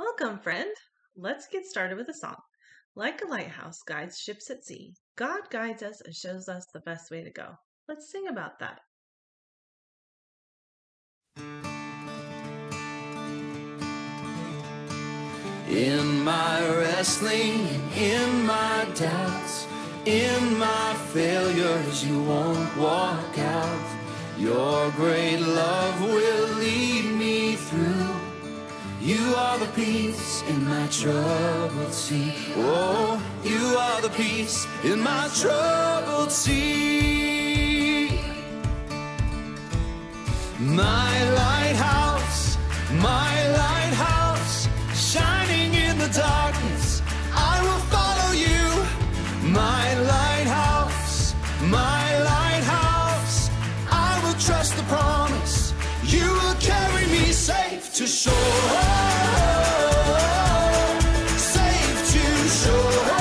Welcome, friend. Let's get started with a song. Like a lighthouse guides ships at sea, God guides us and shows us the best way to go. Let's sing about that. In my wrestling, in my doubts, in my failures, you won't walk out. Your great love will lead me through. You are the peace in my troubled sea. Oh, you are the peace in my troubled sea. My lighthouse, shining in the darkness, I will follow you. My lighthouse, I will trust the promise. You will carry me safe to shore. Safe to shore.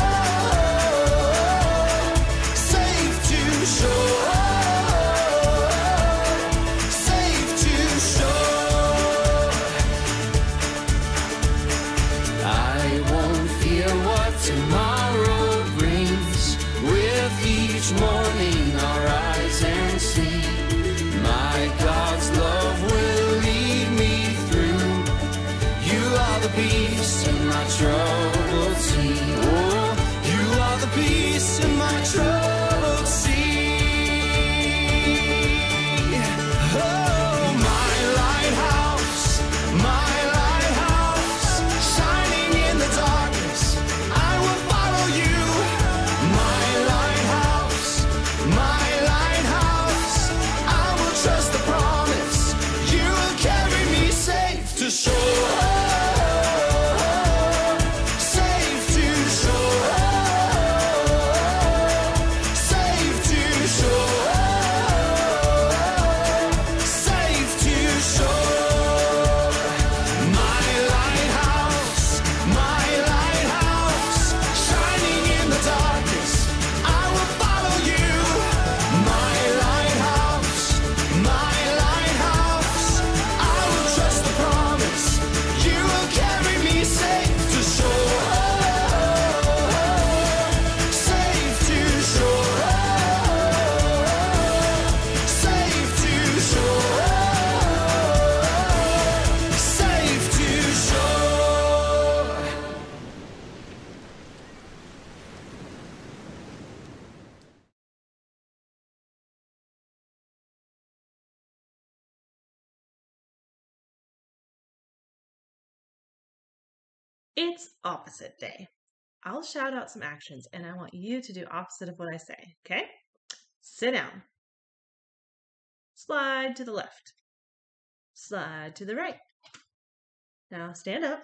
Safe to shore. Safe to shore. I won't fear what tomorrow brings. With each morning I'll rise and see. My God's love will lead me through. You are the peace in my troubled sea. Oh, you are the peace in my troubled sea. Oh, my lighthouse, shining in the darkness, I will follow you. My lighthouse, I will trust the promise. You will carry me safe to shore. Safe to shore. Safe to shore. Safe to shore. My lighthouse, shining in the darkness, I will follow you. My lighthouse, I will trust the promise. You will carry me safe to shore. Safe to shore. Safe to shore. Safe to shore. It's opposite day. I'll shout out some actions and I want you to do opposite of what I say, okay? Sit down. Slide to the left. Slide to the right. Now stand up.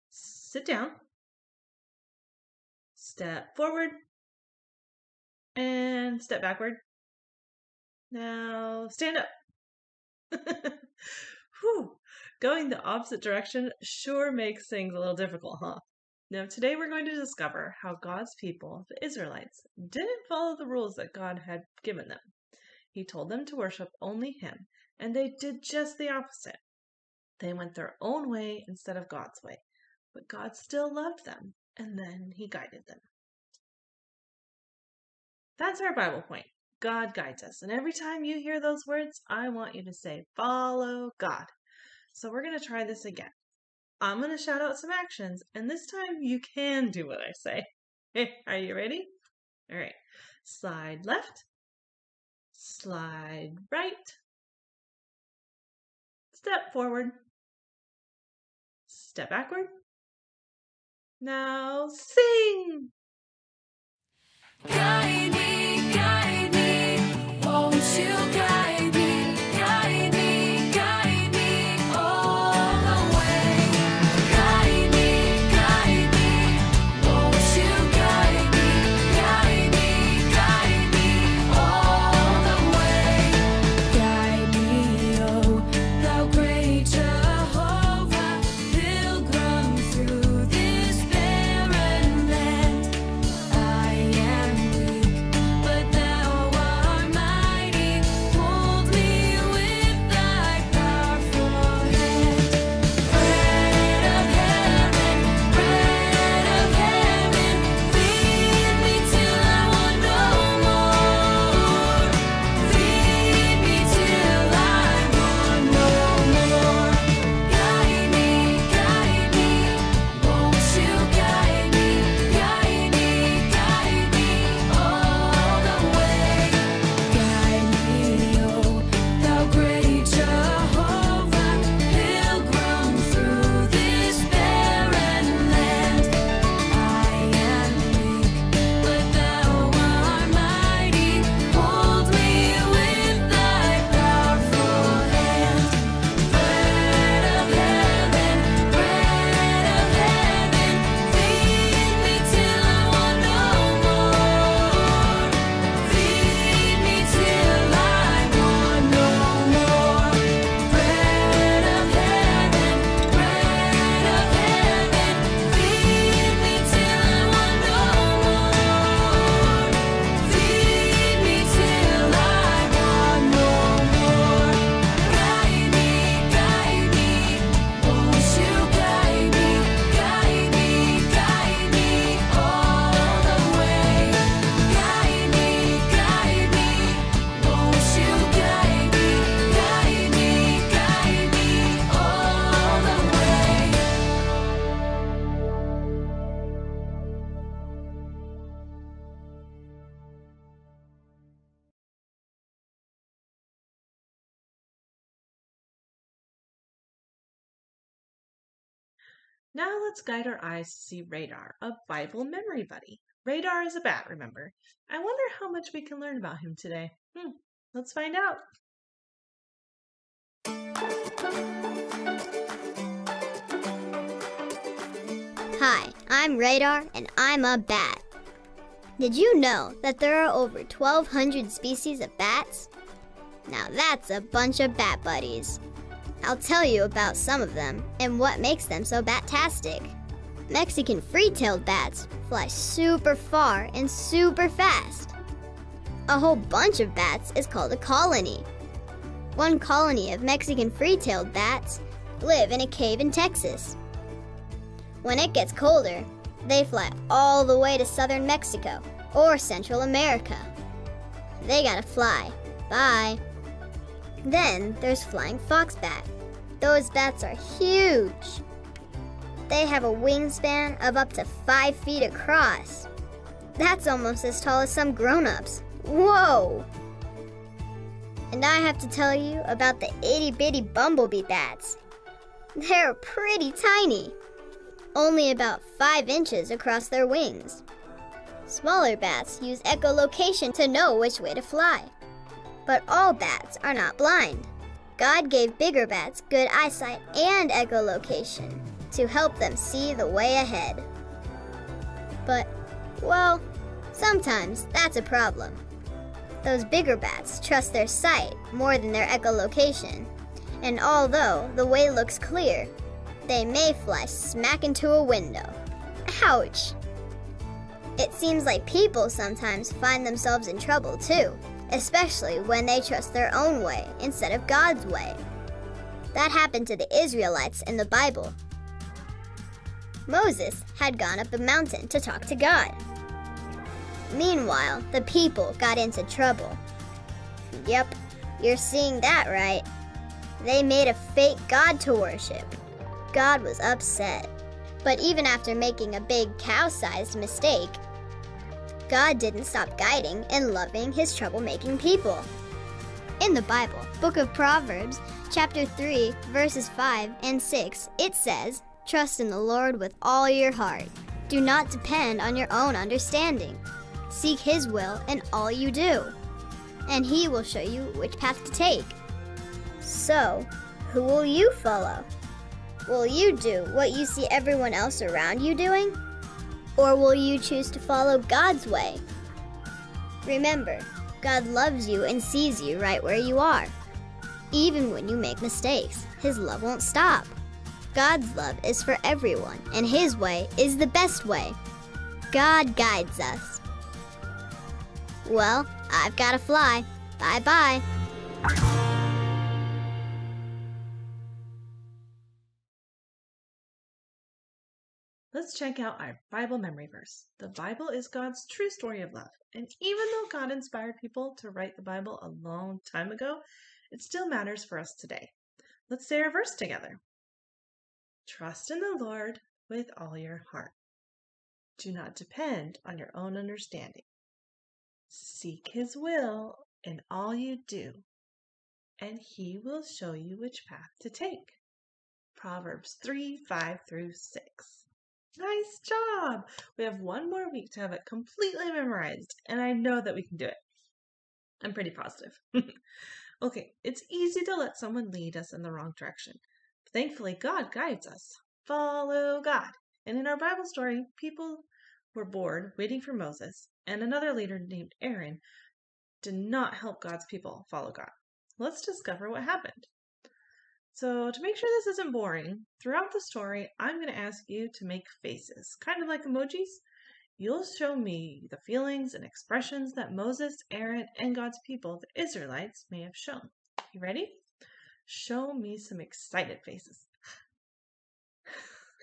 Sit down. Step forward. And step backward. Now stand up. Whew. Going the opposite direction sure makes things a little difficult, huh? Now today we're going to discover how God's people, the Israelites, didn't follow the rules that God had given them. He told them to worship only Him, and they did just the opposite. They went their own way instead of God's way, but God still loved them, and then He guided them. That's our Bible point. God guides us, and every time you hear those words, I want you to say, follow God. So we're going to try this again. I'm going to shout out some actions, and this time you can do what I say. Are you ready? All right. Slide left. Slide right. Step forward. Step backward. Now sing! Guide me, won't you guide me, guide me all the way. Guide me, won't you guide me all the way. Guide me, oh, thou great Jehovah, pilgrim through this barren land. Now let's guide our eyes to see Radar, a Bible memory buddy. Radar is a bat, remember? I wonder how much we can learn about him today. Let's find out. Hi, I'm Radar and I'm a bat. Did you know that there are over 1,200 species of bats? Now that's a bunch of bat buddies. I'll tell you about some of them and what makes them so bat-tastic. Mexican free-tailed bats fly super far and super fast. A whole bunch of bats is called a colony. One colony of Mexican free-tailed bats live in a cave in Texas. When it gets colder, they fly all the way to southern Mexico or Central America. They gotta fly. Bye. Then there's flying fox bat. Those bats are huge. They have a wingspan of up to 5 feet across. That's almost as tall as some grown-ups. Whoa! And I have to tell you about the itty-bitty bumblebee bats. They're pretty tiny, only about 5 inches across their wings. Smaller bats use echolocation to know which way to fly. But all bats are not blind. God gave bigger bats good eyesight and echolocation to help them see the way ahead. But, well, sometimes that's a problem. Those bigger bats trust their sight more than their echolocation, and although the way looks clear, they may fly smack into a window. Ouch! It seems like people sometimes find themselves in trouble too, especially when they trust their own way instead of God's way. That happened to the Israelites in the Bible. Moses had gone up a mountain to talk to God. Meanwhile, the people got into trouble. Yep, you're seeing that right. They made a fake god to worship. God was upset. But even after making a big cow-sized mistake, God didn't stop guiding and loving his troublemaking people. In the Bible, Book of Proverbs, chapter 3, verses 5 and 6, it says, "Trust in the Lord with all your heart. Do not depend on your own understanding. Seek his will in all you do, and he will show you which path to take." So, who will you follow? Will you do what you see everyone else around you doing? Or will you choose to follow God's way? Remember, God loves you and sees you right where you are. Even when you make mistakes, his love won't stop. God's love is for everyone, and his way is the best way. God guides us. Well, I've got to fly. Bye-bye. Let's check out our Bible memory verse. The Bible is God's true story of love. And even though God inspired people to write the Bible a long time ago, it still matters for us today. Let's say our verse together. Trust in the Lord with all your heart. Do not depend on your own understanding. Seek his will in all you do, and he will show you which path to take. Proverbs 3, 5 through 6. Nice job! We have one more week to have it completely memorized, and I know that we can do it. I'm pretty positive. Okay, it's easy to let someone lead us in the wrong direction. Thankfully, God guides us. Follow God. And in our Bible story, people were bored waiting for Moses, and another leader named Aaron did not help God's people follow God. Let's discover what happened. So to make sure this isn't boring, throughout the story, I'm going to ask you to make faces, kind of like emojis. You'll show me the feelings and expressions that Moses, Aaron, and God's people, the Israelites, may have shown. You ready? Show me some excited faces.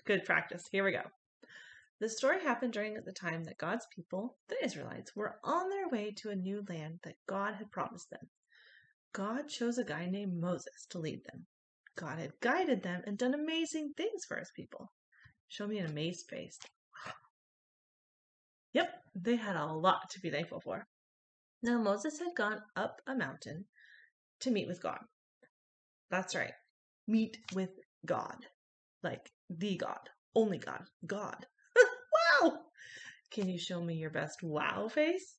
Good practice. Here we go. This story happened during the time that God's people, the Israelites, were on their way to a new land that God had promised them. God chose a guy named Moses to lead them. God had guided them and done amazing things for his people. Show me an amazed face. Yep, they had a lot to be thankful for. Now Moses had gone up a mountain to meet with God. That's right, meet with God, like the God. only God. God. Wow! Can you show me your best wow face?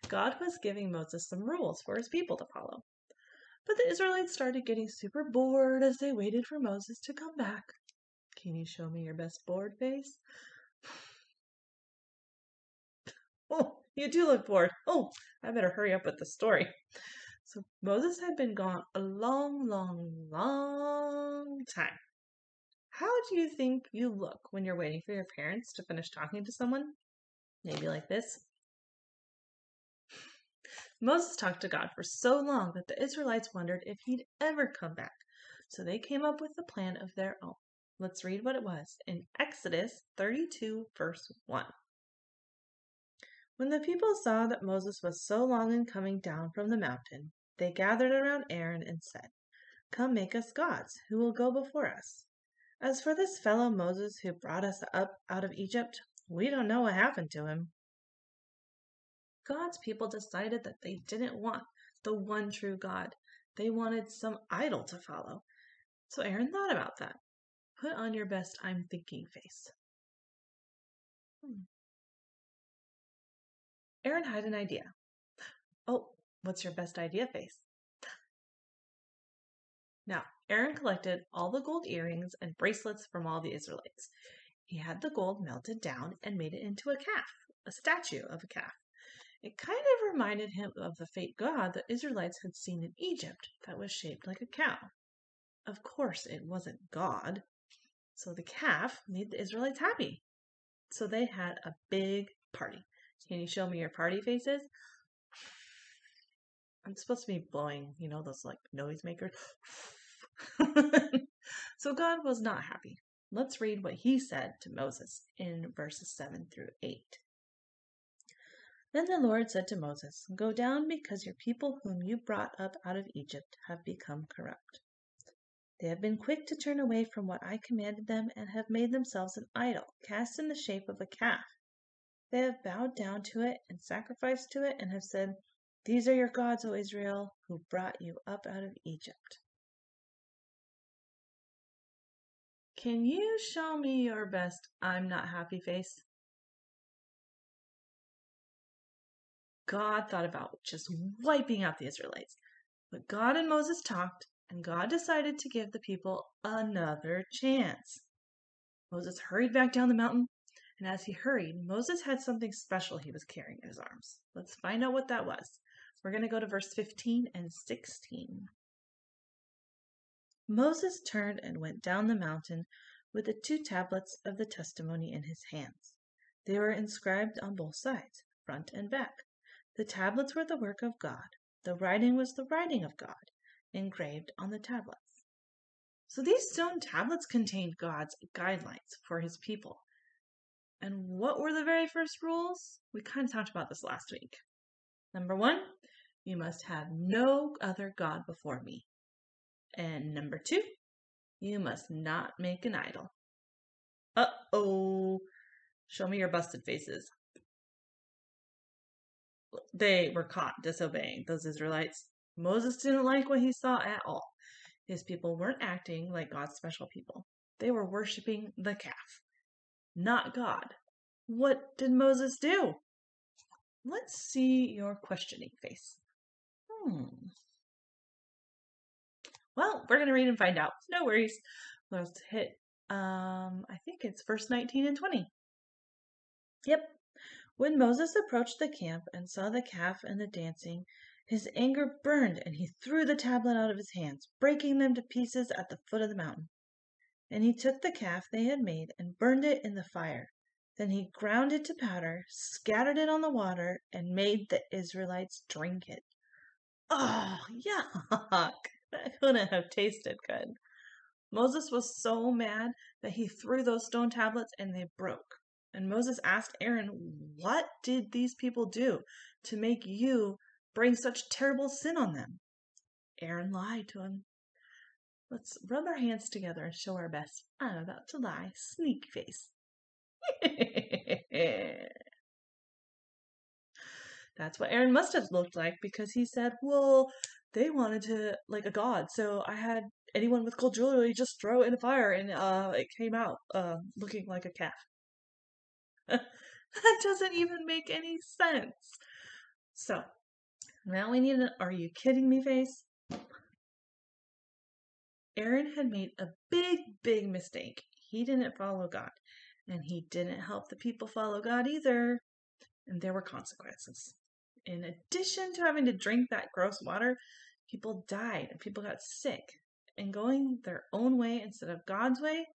God was giving Moses some rules for his people to follow. But the Israelites started getting super bored as they waited for Moses to come back. Can you show me your best bored face? Oh, you do look bored. Oh, I better hurry up with the story. So Moses had been gone a long, long, long time. How do you think you look when you're waiting for your parents to finish talking to someone? Maybe like this. Moses talked to God for so long that the Israelites wondered if he'd ever come back. So they came up with a plan of their own. Let's read what it was in Exodus 32, verse 1. When the people saw that Moses was so long in coming down from the mountain, they gathered around Aaron and said, "Come make us gods who will go before us. As for this fellow Moses who brought us up out of Egypt, we don't know what happened to him." God's people decided that they didn't want the one true God. They wanted some idol to follow. So Aaron thought about that. Put on your best I'm thinking face. Aaron had an idea. Oh, what's your best idea face? Now, Aaron collected all the gold earrings and bracelets from all the Israelites. He had the gold melted down and made it into a calf, a statue of a calf. It kind of reminded him of the fake god the Israelites had seen in Egypt that was shaped like a cow. Of course, it wasn't God. So the calf made the Israelites happy. So they had a big party. Can you show me your party faces? I'm supposed to be blowing, those like noisemakers. So God was not happy. Let's read what he said to Moses in verses 7 through 8. Then the Lord said to Moses, "Go down because your people whom you brought up out of Egypt have become corrupt. They have been quick to turn away from what I commanded them and have made themselves an idol, cast in the shape of a calf. They have bowed down to it and sacrificed to it and have said, 'These are your gods, O Israel, who brought you up out of Egypt.'" Can you show me your best I'm not happy face? God thought about just wiping out the Israelites. But God and Moses talked, and God decided to give the people another chance. Moses hurried back down the mountain, and as he hurried, Moses had something special he was carrying in his arms. Let's find out what that was. We're going to go to verse 15 and 16. Moses turned and went down the mountain with the 2 tablets of the testimony in his hands. They were inscribed on both sides, front and back. The tablets were the work of God. The writing was the writing of God, engraved on the tablets. So these stone tablets contained God's guidelines for his people. And what were the very first rules? We kind of talked about this last week. Number 1, you must have no other God before me. And number 2, you must not make an idol. Uh-oh. Show me your busted faces. They were caught disobeying, those Israelites. Moses didn't like what he saw at all. His people weren't acting like God's special people. They were worshiping the calf, not God. What did Moses do? Let's see your questioning face. Well, we're going to read and find out. No worries. Let's hit, I think it's verse 19 and 20. Yep. When Moses approached the camp and saw the calf and the dancing, his anger burned, and he threw the tablet out of his hands, breaking them to pieces at the foot of the mountain. And he took the calf they had made and burned it in the fire. Then he ground it to powder, scattered it on the water, and made the Israelites drink it. Oh, yuck! That couldn't have tasted good. Moses was so mad that he threw those stone tablets and they broke. And Moses asked Aaron, "What did these people do to make you bring such terrible sin on them?" Aaron lied to him. Let's rub our hands together and show our best I'm about to lie sneaky face. That's what Aaron must have looked like, because he said, well, they wanted to, like, a god, so I had anyone with gold jewelry just throw it in the fire, and it came out looking like a calf. That doesn't even make any sense. So, now we need an "are you kidding me" face. Aaron had made a big mistake. He didn't follow God, and he didn't help the people follow God either, and there were consequences. In addition to having to drink that gross water, people died and people got sick, and going their own way instead of God's way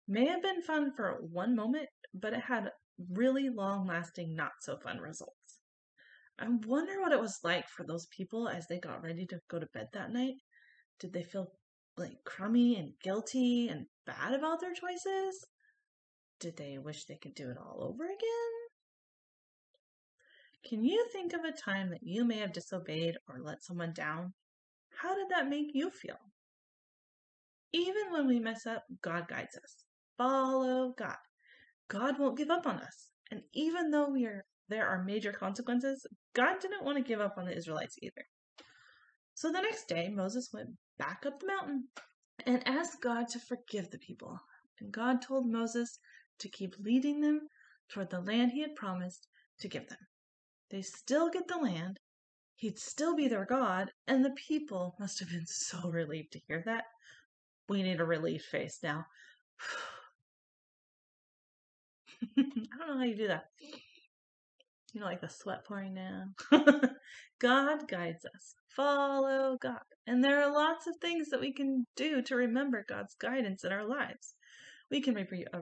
may have been fun for one moment, but it had really long-lasting, not-so-fun results. I wonder what it was like for those people as they got ready to go to bed that night. Did they feel like crummy and guilty and bad about their choices? Did they wish they could do it all over again? Can you think of a time that you may have disobeyed or let someone down? How did that make you feel? Even when we mess up, God guides us. Follow God. God won't give up on us. And even though there are major consequences, God didn't want to give up on the Israelites either. So the next day, Moses went back up the mountain and asked God to forgive the people. And God told Moses to keep leading them toward the land he had promised to give them. They still get the land, he'd still be their God, and the people must have been so relieved to hear that. We need a relief face now. I don't know how you do that. You know, like the sweat pouring down. God guides us. Follow God. And there are lots of things that we can do to remember God's guidance in our lives. We can repeat a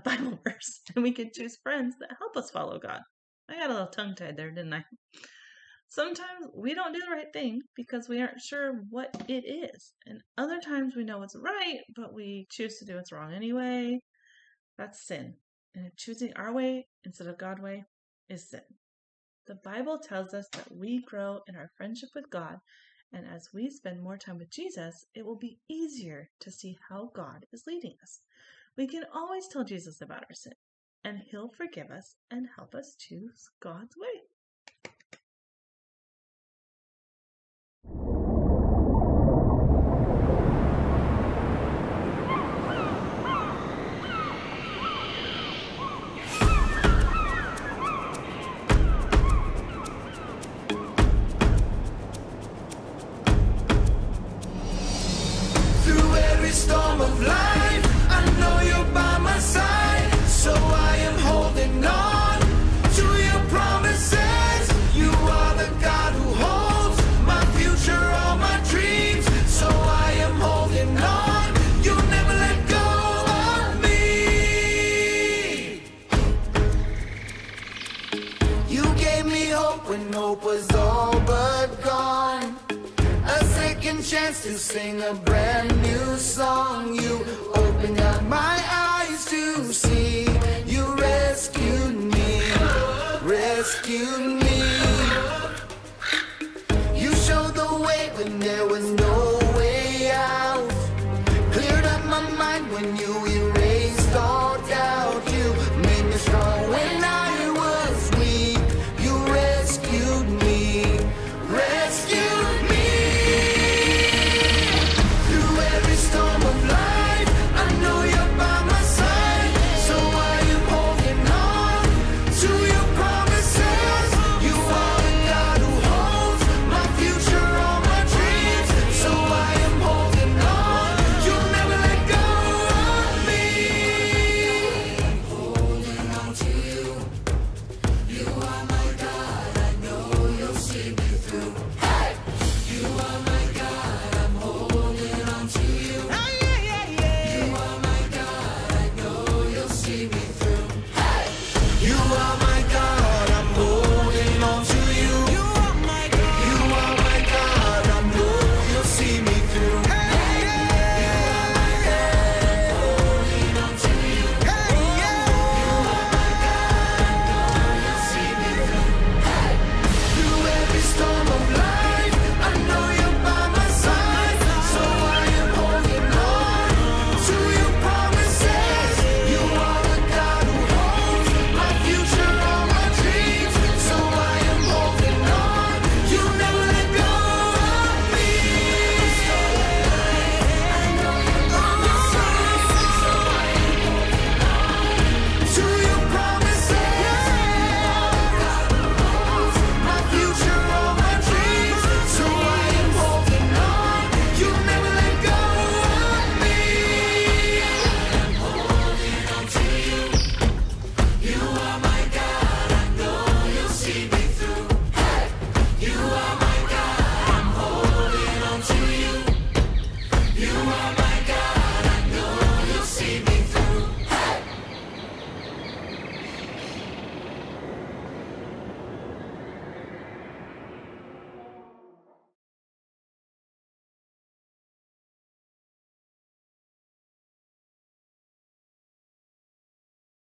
Bible verse, and we can choose friends that help us follow God. I got a little tongue-tied there, didn't I? Sometimes we don't do the right thing because we aren't sure what it is. And other times we know what's right, but we choose to do what's wrong anyway. That's sin. And choosing our way instead of God's way is sin. The Bible tells us that we grow in our friendship with God, and as we spend more time with Jesus, it will be easier to see how God is leading us. We can always tell Jesus about our sin, and he'll forgive us and help us choose God's way. Through every storm of life, I know you're by my side, so I am holding on to your promises. You are the God who holds my future, all my dreams, so I am holding on. You'll never let go of me. You gave me hope when hope was all but gone. A second chance to sing a brand new song. You opened up my eyes to see. You rescued me, rescued me. You showed the way when there was no way out. Cleared up my mind when you erased all doubt. You made me strong when I was weak. You rescued me, rescued me. Through every storm of life, I know you're by my side, so I am holding on to your promises. You are the God who holds my future, all my dreams, so I am holding on. You'll never let go of me. I'm holding on to you. You are my God, I know you'll see me through. Hey! You are my God, I'm holding on to you. You are my God, I know you'll see me through. Hey! You are my God, I'm holding on to you. You are my God, you are my God, I know you'll see me through. Hey! You are my God, I'm holding on to you. Hey! You are my God, I know you'll see me through. Hey! Through every storm of life, I know you're by my side, so I am holding on to your promises. You are the God who holds my future.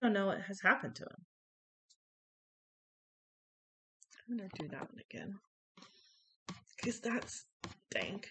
I don't know what has happened to him. I'm gonna do that one again. Because that's dank.